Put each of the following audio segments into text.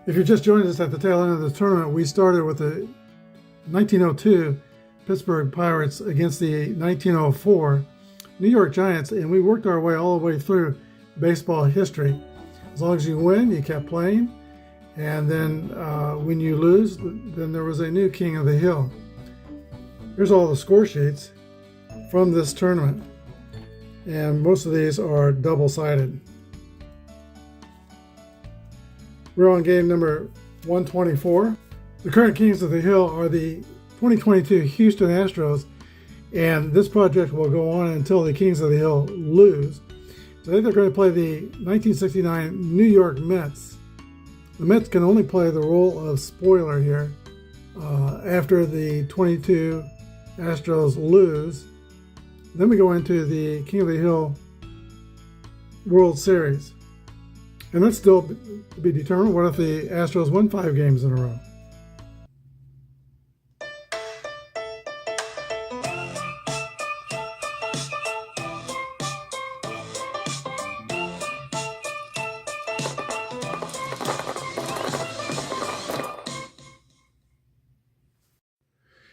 If you're just joining us at the tail end of the tournament, we started with the 1902 Pittsburgh Pirates against the 1904 New York Giants, and we worked our way all the way through baseball history. As long as you win, you kept playing, and then when you lose, then there was a new king of the hill. Here's all the score sheets from this tournament, and most of these are double-sided. We're on game number 124. The current kings of the hill are the 2022 Houston Astros, and this project will go on until the Kings of the Hill lose. Today they're going to play the 1969 New York Mets. The Mets can only play the role of spoiler here after the 22 Astros lose. Then we go into the King of the Hill World Series. And that's still to be determined. What if the Astros win 5 games in a row?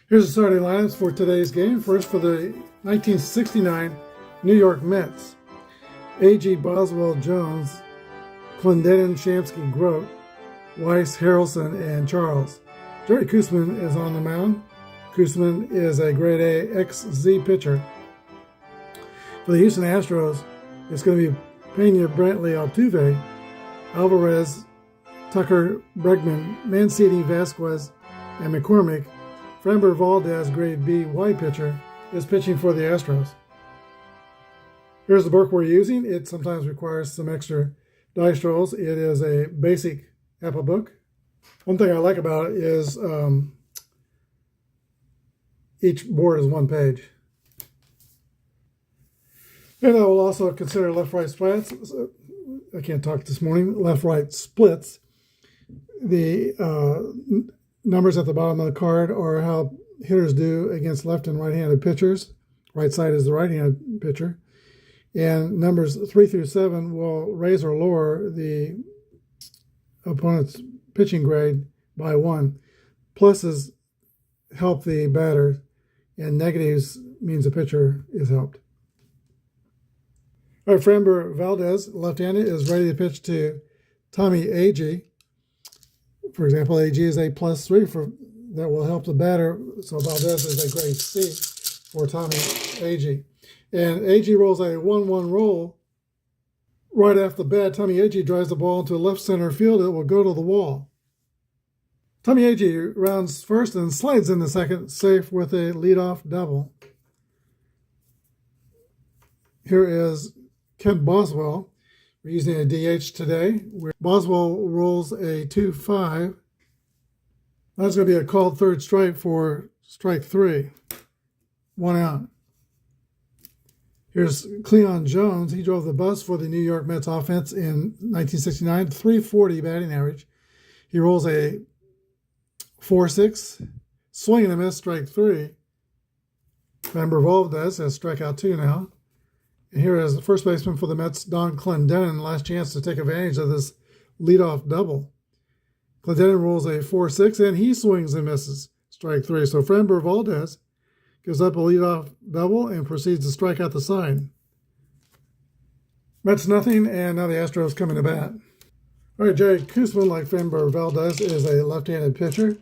Here's the starting lineups for today's game. First, for the 1969 New York Mets: A.G. Boswell Jones, Clendenin, Shamsky, Grote, Weiss, Harrelson, and Charles. Jerry Koosman is on the mound. Koosman is a grade A XZ pitcher. For the Houston Astros, it's going to be Pena, Brantley, Altuve, Alvarez, Tucker, Bregman, Mancini, Vasquez, and McCormick. Framber Valdez, grade B Y pitcher, is pitching for the Astros. Here's the book we're using. It sometimes requires some extra dice rolls. It is a basic Apba book. One thing I like about it is each board is 1 page. And I will also consider left-right splits. I can't talk this morning. Left-right splits. The numbers at the bottom of the card are how hitters do against left and right-handed pitchers. Right side is the right-handed pitcher. And numbers 3 through 7 will raise or lower the opponent's pitching grade by 1. Pluses help the batter, and negatives means the pitcher is helped. All right, Framber Valdez, left-handed, is ready to pitch to Tommy Agee. For example, AG is a +3 that will help the batter. So Valdez is a grade C for Tommy Agee. And Agee rolls a 1-1 roll. Right off the bat, Tommy Agee drives the ball into left center field. It will go to the wall. Tommy Agee rounds first and slides into second, safe with a leadoff double. Here is Kent Boswell. We're using a DH today. Boswell rolls a 2-5. That's going to be a called third strike for strike 3. 1 out. Here's Cleon Jones. He drove the bus for the New York Mets offense in 1969, 340 batting average. He rolls a 4-6, swing and a miss, strike 3. Framber Valdez has strikeout 2 now. And here is the first baseman for the Mets, Don Clendenin, last chance to take advantage of this leadoff double. Clendenin rolls a 4-6, and he swings and misses, strike 3. So Framber Valdez gives up a leadoff double and proceeds to strike out the side. Mets nothing, and now the Astros coming to bat. All right, Jerry Koosman, like Framber Valdez, is a left-handed pitcher.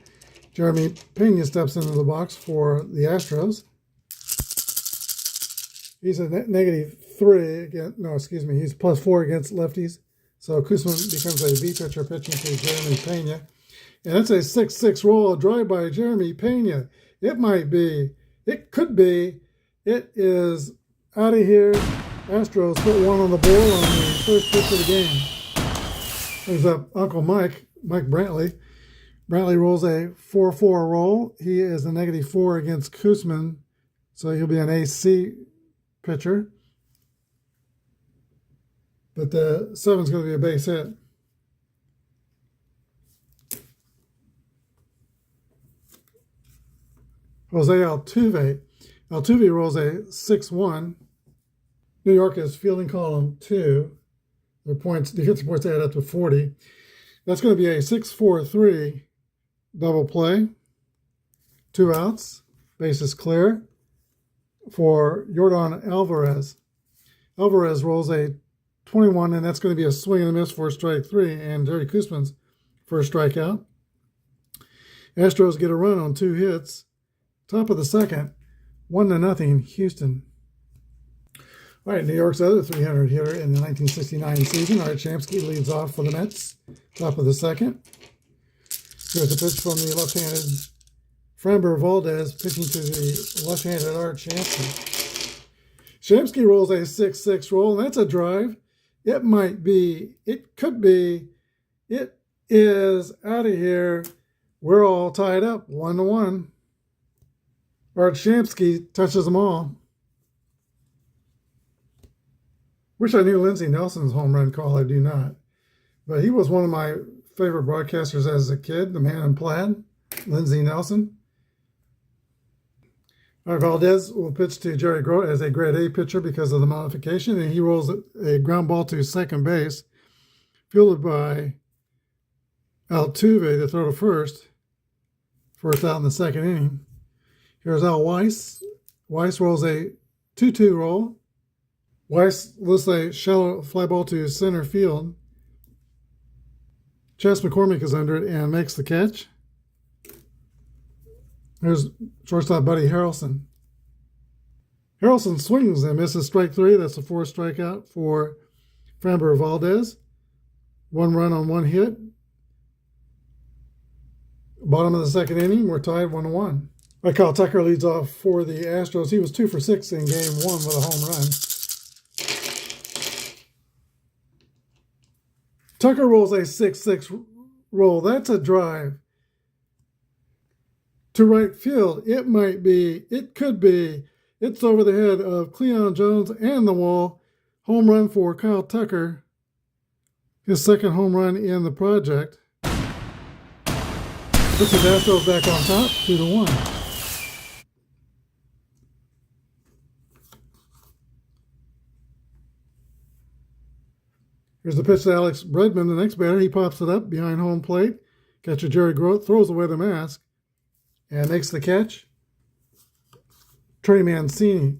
Jeremy Pena steps into the box for the Astros. He's a -3 against, he's +4 against lefties. So Koosman becomes a B pitcher pitching to Jeremy Pena. And that's a 6-6 roll, a drive by Jeremy Pena. It could be, it is out of here. Astros put 1 on the board on the first pitch of the game. Brings up Uncle Mike Brantley. Brantley rolls a 4-4 roll. He is a -4 against Koosman, so he'll be an AC pitcher. But the 7's going to be a base hit. Jose Altuve. Altuve rolls a 6-1. New York is fielding column 2. Their points, defensive points add up to 40. That's going to be a 6-4-3 double play. 2 outs. Base is clear for Yordan Alvarez. Alvarez rolls a 21, and that's going to be a swing and a miss for strike 3, and Jerry Koosman's first strikeout. Astros get a run on 2 hits. Top of the second, 1-0 Houston. All right, New York's other 300 hitter in the 1969 season, Art Shamsky, leads off for the Mets. Top of the second. Here's a pitch from the left-handed Framber Valdez, pitching to the left-handed Art Shamsky. Shamsky rolls a 6-6 roll, and that's a drive. It might be, it could be, it is out of here. We're all tied up, 1-1. Art Shamsky touches them all. Wish I knew Lindsey Nelson's home run call. I do not. But he was one of my favorite broadcasters as a kid, the man in plaid, Lindsey Nelson. All right, Valdez will pitch to Jerry Grote as a grade A pitcher because of the modification, and he rolls a ground ball to second base, fielded by Altuve to throw to first. First out in the second inning. Here's Al Weiss. Weiss rolls a 2-2 roll. Weiss lifts a shallow fly ball to center field. Chas McCormick is under it and makes the catch. Here's shortstop Buddy Harrelson. Harrelson swings and misses strike 3. That's a 4th strikeout for Framber Valdez. 1 run on 1 hit. Bottom of the second inning, we're tied 1-1. Kyle Tucker leads off for the Astros. He was 2 for 6 in game 1 with a home run. Tucker rolls a 6-6 roll. That's a drive to right field. It might be, it could be. It's over the head of Cleon Jones and the wall. Home run for Kyle Tucker. His second home run in the project. Puts the Astros back on top, 2-1. Here's the pitch to Alex Bregman, the next batter. He pops it up behind home plate. Catcher Jerry Grote throws away the mask and makes the catch. Trey Mancini.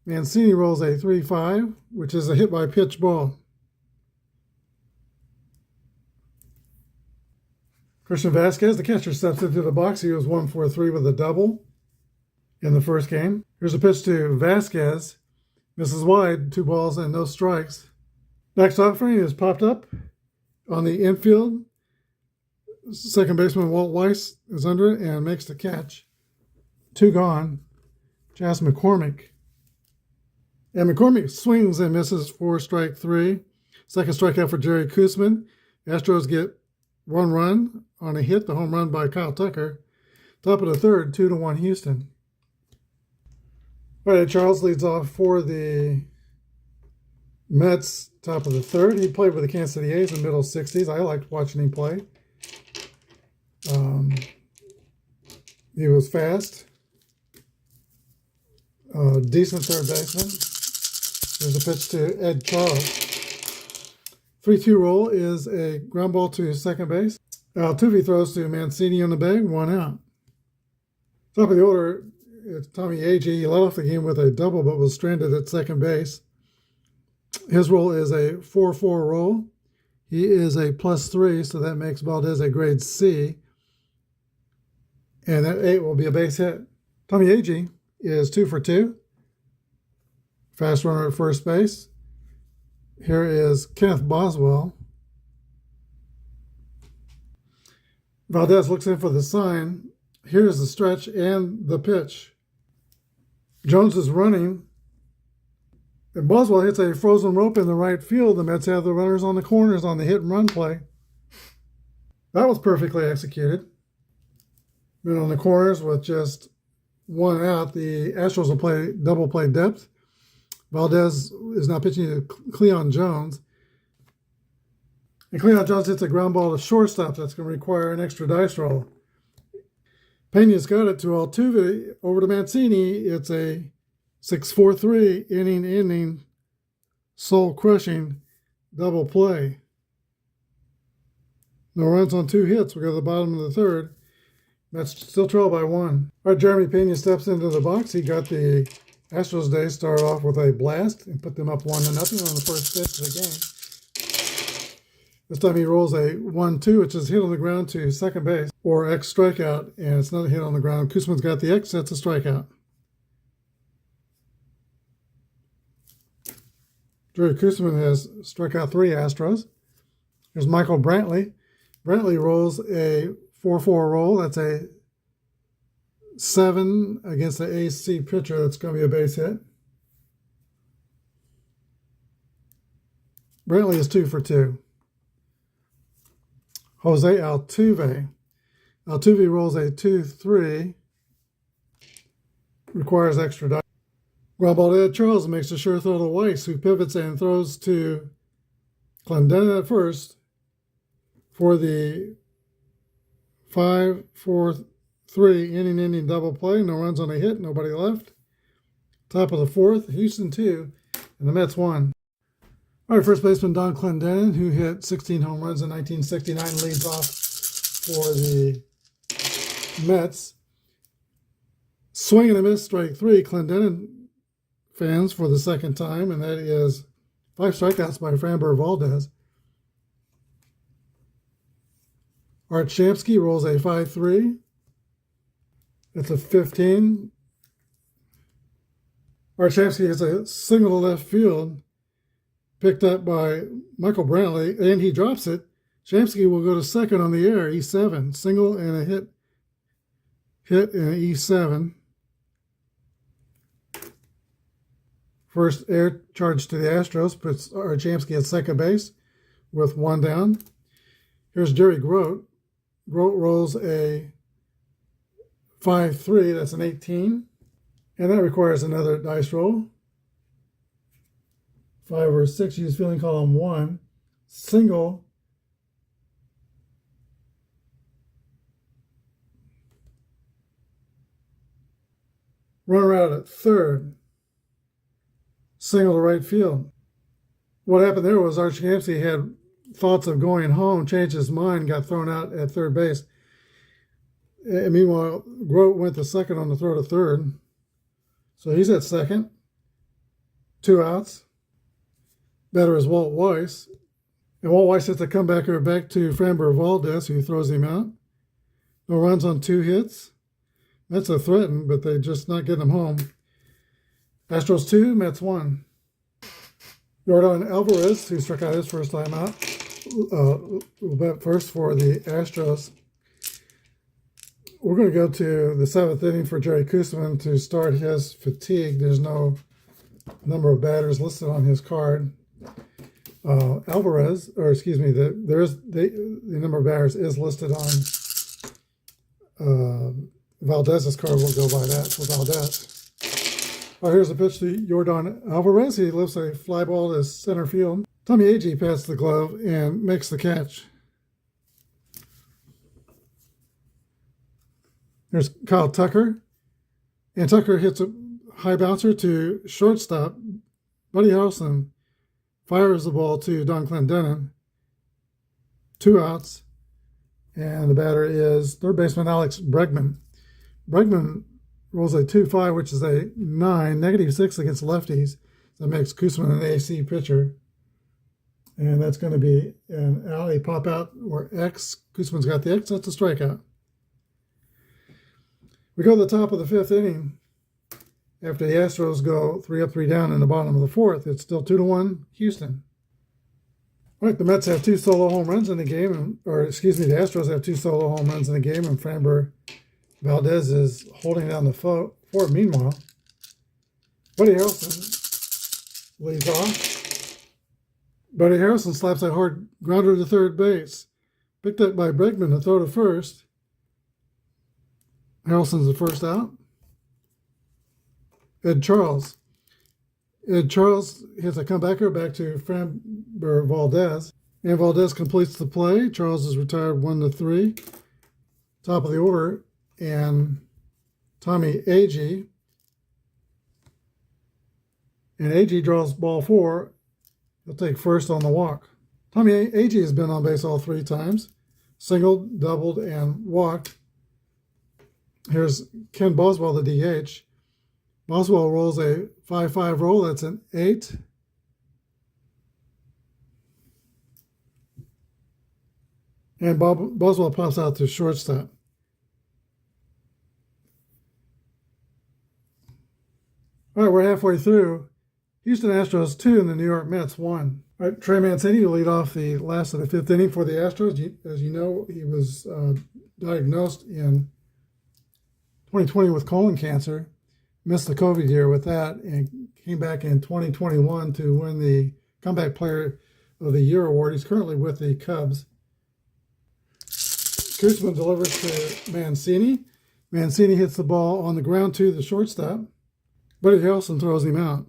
Mancini rolls a 3-5, which is a hit by pitch ball. Christian Vasquez, the catcher, steps into the box. He was 1-for-3 with a double in the first game. Here's a pitch to Vasquez. Misses wide, 2 balls and no strikes. Backstop frame is popped up on the infield. Second baseman Walt Weiss is under it and makes the catch. 2 gone. Chas McCormick. And McCormick swings and misses for strike 3. Second strikeout for Jerry Koosman. Astros get 1 run on a hit, the home run by Kyle Tucker. Top of the third, 2-1 Houston. All right, Charles leads off for the Mets, top of the third. He played with the Kansas City A's in the middle 60s. I liked watching him play. He was fast. Decent third baseman. There's a pitch to Ed Charles. 3-2 roll is a ground ball to second base. Altuve throws to Mancini on the bag, 1 out. Top of the order, it's Tommy Agee. He led off the game with a double but was stranded at second base. His roll is a 4-4 roll. He is a +3, so that makes Valdez a grade C. And that 8 will be a base hit. Tommy Agee is 2 for 2. Fast runner at first base. Here is Kenneth Boswell. Valdez looks in for the sign. Here's the stretch and the pitch. Jones is running. And Boswell hits a frozen rope in the right field. The Mets have the runners on the corners on the hit and run play. That was perfectly executed. Been on the corners with just 1 out. The Astros will play double play depth. Valdez is now pitching to Cleon Jones. And Cleon Jones hits a ground ball to shortstop. That's going to require an extra dice roll. Pena's got it to Altuve. Over to Mancini. It's a 6-4-3 inning, soul-crushing double play. No runs on 2 hits. We go to the bottom of the third. Mets still trail by 1. All right, Jeremy Pena steps into the box. He got the Astros day start off with a blast and put them up 1-0 on the first pitch of the game. This time he rolls a 1-2, which is hit on the ground to second base, or X strikeout, and it's not a hit on the ground. Koosman's got the X, that's a strikeout. Jerry Koosman has struck out 3 Astros. There's Michael Brantley. Brantley rolls a 4-4 roll. That's a 7 against the AC pitcher. That's going to be a base hit. Brantley is 2 for 2. Jose Altuve. Altuve rolls a 2-3. Requires extra dice. Ground ball to Ed Charles makes a sure throw to Weiss, who pivots and throws to Clendenin at first for the 5-4-3 inning double play. No runs on a hit, nobody left. Top of the fourth, Houston 2, and the Mets 1. All right, first baseman Don Clendenin, who hit 16 home runs in 1969, leads off for the Mets. Swing and a miss, strike 3. Clendenin fans for the second time, and that is 5 strikeouts by Framber Valdez. Art Shamsky rolls a 5-3. That's a 15. Art Shamsky has a single to left field, picked up by Michael Brantley, and he drops it. Shamsky will go to second on the air, E7. Single and a hit and an E7. First air charge to the Astros puts Art Shamsky at second base with 1 down. Here's Jerry Grote. Grote rolls a 5-3. That's an 18. And that requires another dice roll. 5 or 6, use feeling column 1. Single. Runner out at third. Single to right field. What happened there was Art Shamsky had thoughts of going home, changed his mind, got thrown out at third base. And meanwhile, Grote went to second on the throw to third. So he's at second. 2 outs. Batter is Walt Weiss. And Walt Weiss hits a comebacker back to Framber Valdez, who throws him out. No runs on 2 hits. Mets are threatened, but they're just not getting him home. Astros 2, Mets 1. Yordan Alvarez, who struck out his first time out, will bat first for the Astros. We're going to go to the 7th inning for Jerry Koosman to start his fatigue. There's no number of batters listed on his card. The number of batters is listed on Valdez's card. We'll go by that for Valdez. All right, here's a pitch to Yordan Alvarez. He lifts a fly ball to center field. Tommy Agee pats the glove and makes the catch. There's Kyle Tucker. And Tucker hits a high bouncer to shortstop. Buddy Harrelson fires the ball to Don Clendenin. 2 outs. And the batter is third baseman Alex Bregman. Bregman rolls a 2-5, which is a 9, -6 against lefties. That makes Koosman an AC pitcher. And that's going to be an alley pop out or X. Koosman's got the X. That's a strikeout. We go to the top of the 5th inning. After the Astros go 3 up, 3 down in the bottom of the 4th, it's still 2-1 Houston. All right, the Mets have 2 solo home runs in the game, the Astros have 2 solo home runs in the game, and Framber Valdez is holding down the fort. Meanwhile, Buddy Harrelson leads off. Buddy Harrelson slaps a hard grounder to third base. Picked up by Bregman to throw to first. Harrelson's the first out. Ed Charles. Ed Charles hits a comebacker back to Framber Valdez. And Valdez completes the play. Charles is retired 1-3. Top of the order. And Tommy Agee. And Agee draws ball 4. He'll take first on the walk. Tommy Agee has been on base all 3 times. singled, doubled, and walked. Here's Ken Boswell, the DH. Boswell rolls a 5-5 roll. That's an 8. And Boswell pops out to shortstop. All right, we're halfway through. Houston Astros 2 and the New York Mets 1. All right, Trey Mancini will lead off the last of the 5th inning for the Astros. As you know, he was diagnosed in 2020 with colon cancer. Missed the COVID year with that and came back in 2021 to win the Comeback Player of the Year award. He's currently with the Cubs. Koosman delivers to Mancini. Mancini hits the ball on the ground to the shortstop. Buddy Harrelson throws him out.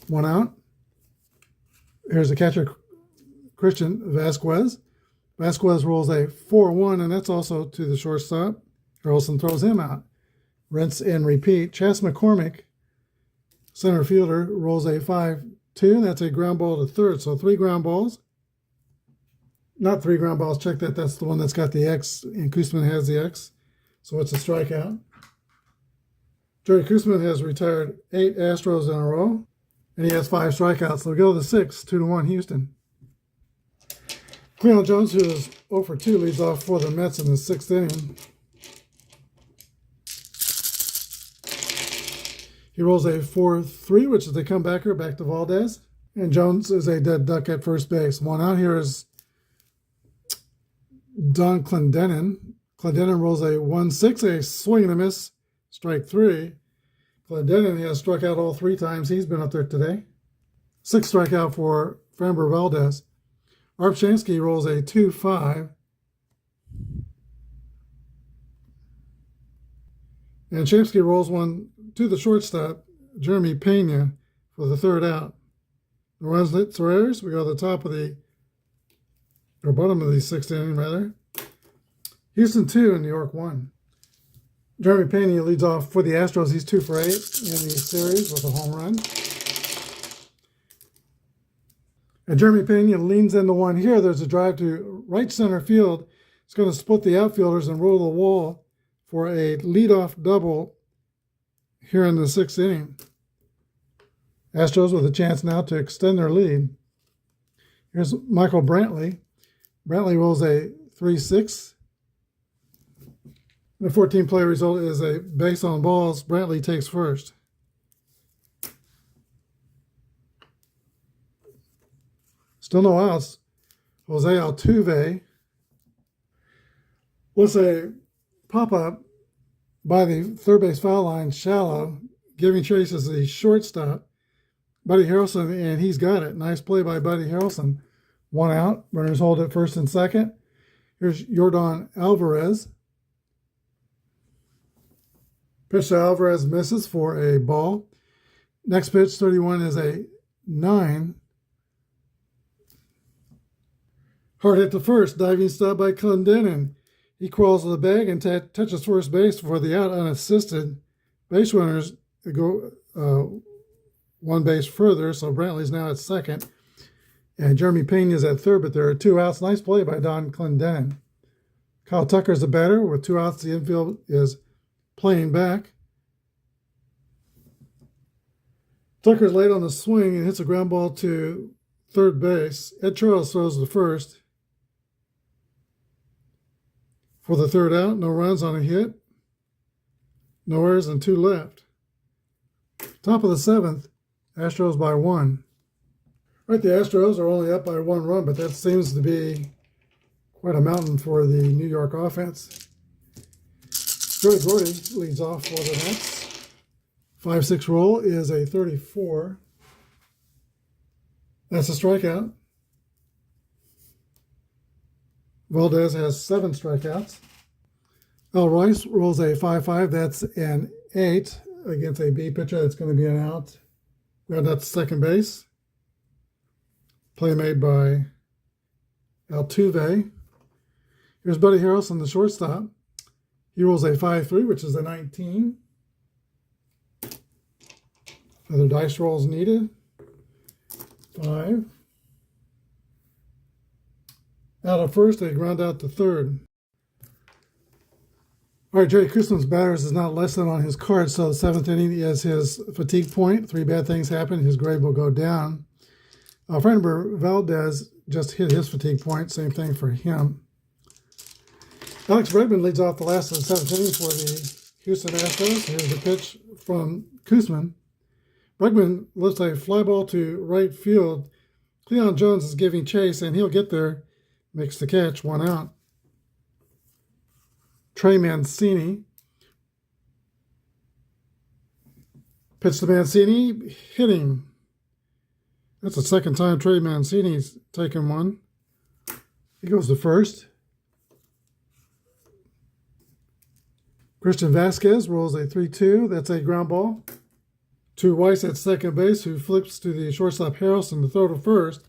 1 out. Here's the catcher, Christian Vasquez. Vasquez rolls a 4-1, and that's also to the shortstop. Harrelson throws him out. Rinse and repeat. Chas McCormick, center fielder, rolls a 5-2. That's a ground ball to third. So 3 ground balls. Not 3 ground balls. Check that. That's the one that's got the X, and Koosman has the X. So it's a strikeout. Jerry Koosman has retired 8 Astros in a row, and he has 5 strikeouts. So we go to the 6th, 2-1 Houston. Cleo Jones, who is 0 for 2, leads off for the Mets in the 6th inning. He rolls a 4-3, which is a comebacker back to Valdez. And Jones is a dead duck at first base. 1 out. Here is Don Clendenin. Clendenin rolls a 1-6, a swing and a miss, strike 3. Clendenin has struck out all 3 times he's been up there today. 6th strikeout for Framber Valdez. Art Shamsky rolls a 2-5. And Shamsky rolls one to the shortstop, Jeremy Pena, for the 3rd out. The runs lit Torres. We go to the top of the, or bottom of the 6th inning, rather. Houston 2 and New York 1. Jeremy Pena leads off for the Astros. He's 2 for 8 in the series with a home run. And Jeremy Pena leans into one here. There's a drive to right center field. It's going to split the outfielders and roll the wall for a leadoff double here in the 6th inning. Astros with a chance now to extend their lead. Here's Michael Brantley. Brantley rolls a 3-6. The 14-play result is a base on balls. Brantley takes first. Still no outs. Jose Altuve was a pop-up by the third base foul line, shallow, giving chase as the shortstop, Buddy Harrelson, and he's got it. Nice play by Buddy Harrelson. 1 out. Runners hold at first and second. Here's Yordan Alvarez. Pitch to Alvarez misses for a ball. Next pitch, 31, is a 9. Hard hit to first. Diving stop by Clendenin. He crawls to the bag and touches first base for the out unassisted. Base runners go 1 base further, so Brantley's now at second. And Jeremy Pena is at third, but there are 2 outs. Nice play by Don Clendenin. Kyle Tucker's the batter. With 2 outs, the infield is playing back. Tucker's late on the swing and hits a ground ball to third base. Ed Charles throws the first. For the 3rd out, no runs on a hit. No errors and 2 left. Top of the 7th, Astros by 1. Right, the Astros are only up by 1 run, but that seems to be quite a mountain for the New York offense. Joey Gordy leads off for the Mets. 5-6 roll is a 34. That's a strikeout. Valdez has 7 strikeouts. Al Rice rolls a 5-5. That's an 8 against a B pitcher. That's going to be an out. Ground out to second base. Play made by Altuve. Here's Buddy Harrelson, the shortstop. He rolls a 5-3, which is a 19. Other dice rolls needed. 5. Out of first, they ground out to third. All right, Jerry Koosman's batters is not listed on his card, so the seventh inning is his fatigue point. 3 bad things happen. His grade will go down. Fernando Valdez just hit his fatigue point. Same thing for him. Alex Bregman leads off the last of the seventh inning for the Houston Astros. Here's the pitch from Koosman. Bregman lifts a fly ball to right field. Cleon Jones is giving chase, and he'll get there. Makes the catch, 1 out. Trey Mancini. Pitch to Mancini, hitting. That's the second time Trey Mancini's taken one. He goes to first. Christian Vasquez rolls a 3-2. That's a ground ball. To Weiss at second base, who flips to the shortstop Harrelson. The throw to first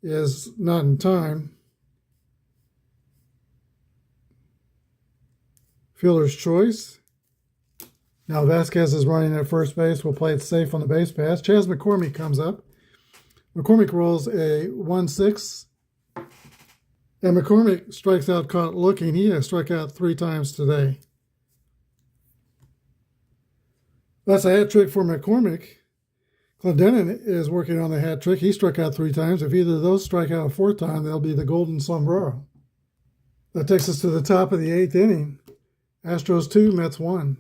is not in time. Fielder's choice. Now Vasquez is running at first base. We'll play it safe on the base pass. Chas McCormick comes up. McCormick rolls a 1-6. And McCormick strikes out caught looking. He has struck out 3 times today. That's a hat trick for McCormick. Clendenin is working on the hat trick. He struck out 3 times. If either of those strike out a 4th time, they'll be the golden sombrero. That takes us to the top of the 8th inning. Astros 2, Mets 1.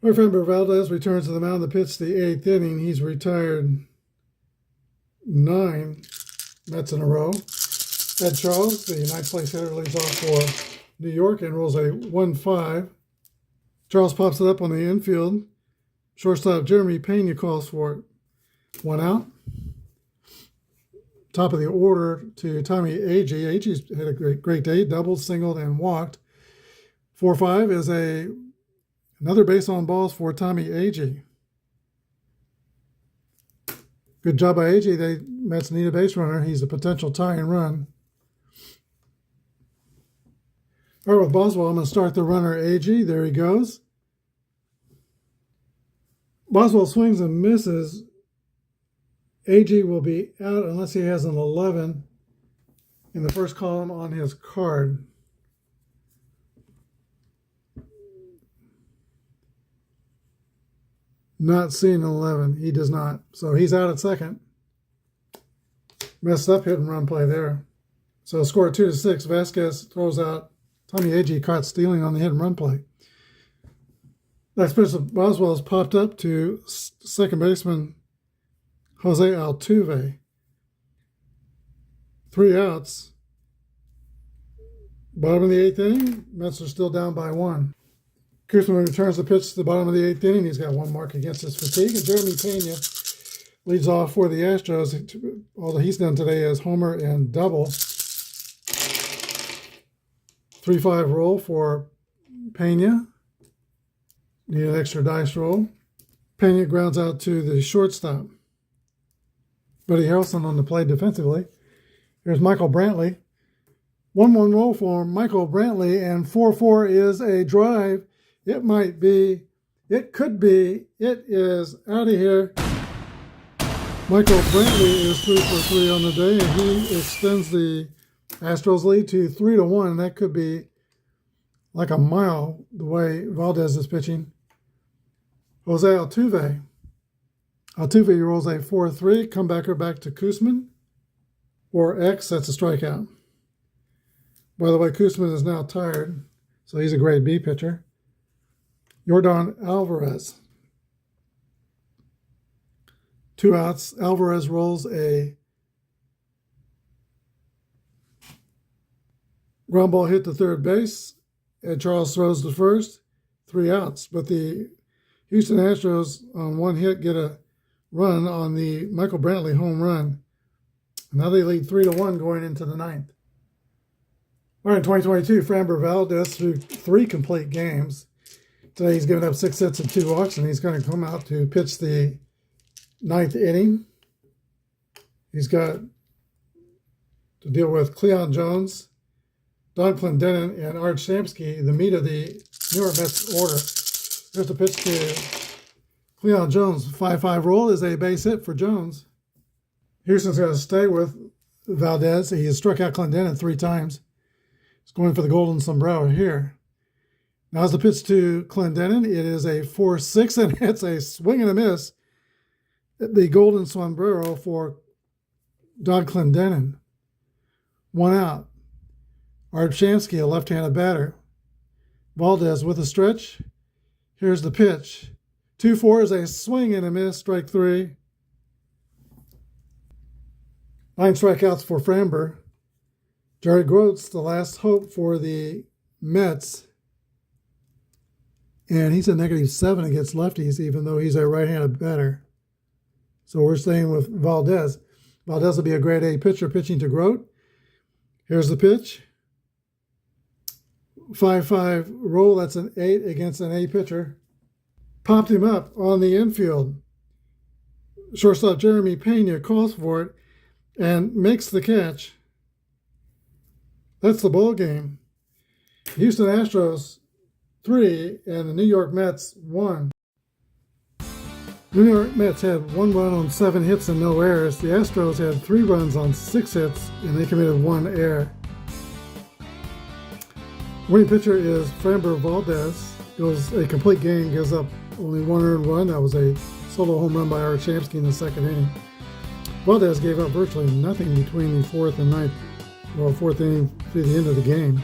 Fernando Valdez returns to the mound to pitch the 8th inning. He's retired 9 Mets in a row. Ed Charles, the 9th place hitter, leads off for New York and rolls a 1-5. Charles pops it up on the infield. Shortstop Jeremy Pena calls for it. 1 out. Top of the order to Tommy Agee. Agee's had a great day. Doubled, singled, and walked. 4-5 is another base on balls for Tommy Agee. Good job by Agee. The Mets need a base runner. He's a potential tying run. All right, with Boswell, I'm going to start the runner Agee. There he goes. Boswell swings and misses. Agee will be out unless he has an 11 in the first column on his card. Not seeing an 11. He does not. So he's out at second. Messed up hit and run play there. So score 2-6. Vasquez throws out. Tommy Agee caught stealing on the hit and run play. Next pitch of Boswell has popped up to second baseman Jose Altuve. 3 outs. Bottom of the 8th inning. Mets are still down by 1. Koosman returns the pitch to the bottom of the 8th inning. He's got 1 mark against his fatigue. And Jeremy Pena leads off for the Astros. All that he's done today is homer and double. 3-5 roll for Pena. Need an extra dice roll. Pena grounds out to the shortstop. Buddy Harrelson on the play defensively. Here's Michael Brantley. 1-1 roll for Michael Brantley, and 4-4 is a drive. It might be, it could be, it is out of here. Michael Brantley is 3 for 3 on the day, and he extends the Astros lead to 3-1. That could be like a mile the way Valdez is pitching. Jose Altuve. Altuve rolls a 4-3. Comebacker back to Koosman. Or X, that's a strikeout. By the way, Koosman is now tired, so he's a grade B pitcher. Yordan Alvarez. 2 outs. Alvarez rolls a ground ball hit to third base. Ed Charles throws to first. 3 outs. But the Houston Astros on 1 hit get a run on the Michael Brantley home run. Now they lead 3-1 going into the 9th. All right, in 2022, Framber Valdez threw 3 complete games. Today he's given up 6 hits and 2 walks, and he's going to come out to pitch the 9th inning. He's got to deal with Cleon Jones, Don Clendenin, and Art Shamsky, the meat of the New York Mets order. There's the pitch to Cleon Jones. 5-5 roll is a base hit for Jones. Houston's going to stay with Valdez. He has struck out Clendenin 3 times. He's going for the golden sombrero here. Now's the pitch to Clendenin. It is a 4-6, and it's a swing and a miss. The golden sombrero for Don Clendenin. 1 out. Art Shamsky, a left-handed batter. Valdez with a stretch. Here's the pitch. 2-4 is a swing and a miss, strike 3. 9 strikeouts for Framber. Jared Groats, the last hope for the Mets. And he's a -7 against lefties, even though he's a right-handed batter. So we're staying with Valdez. Valdez will be a grade A pitcher pitching to Groat. Here's the pitch. 5-5 roll. That's an 8 against an A pitcher. Popped him up on the infield. Shortstop Jeremy Pena calls for it and makes the catch. That's the ball game. Houston Astros 3 and the New York Mets 1. New York Mets had 1 run on 7 hits and no errors. The Astros had 3 runs on 6 hits and they committed 1 error. Winning pitcher is Framber Valdez. Goes a complete game, gives up only 1 earned run. That was a solo home run by Art Shamsky in the 2nd inning. Valdez gave up virtually nothing between the 4th and 9th, well, 4th inning through the end of the game.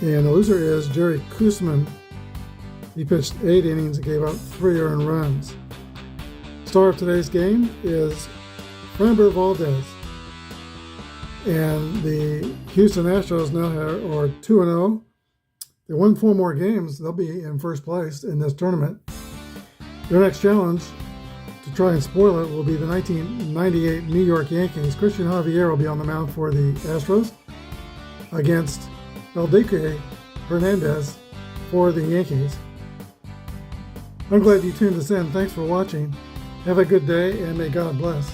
And the loser is Jerry Koosman. He pitched 8 innings and gave up 3 earned runs. Star of today's game is Framber Valdez. And the Houston Astros now are 2-0. They won 4 more games. They'll be in first place in this tournament. Their next challenge, to try and spoil it, will be the 1998 New York Yankees. Christian Javier will be on the mound for the Astros against Eldike Hernandez for the Yankees. I'm glad you tuned us in. Thanks for watching. Have a good day, and may God bless.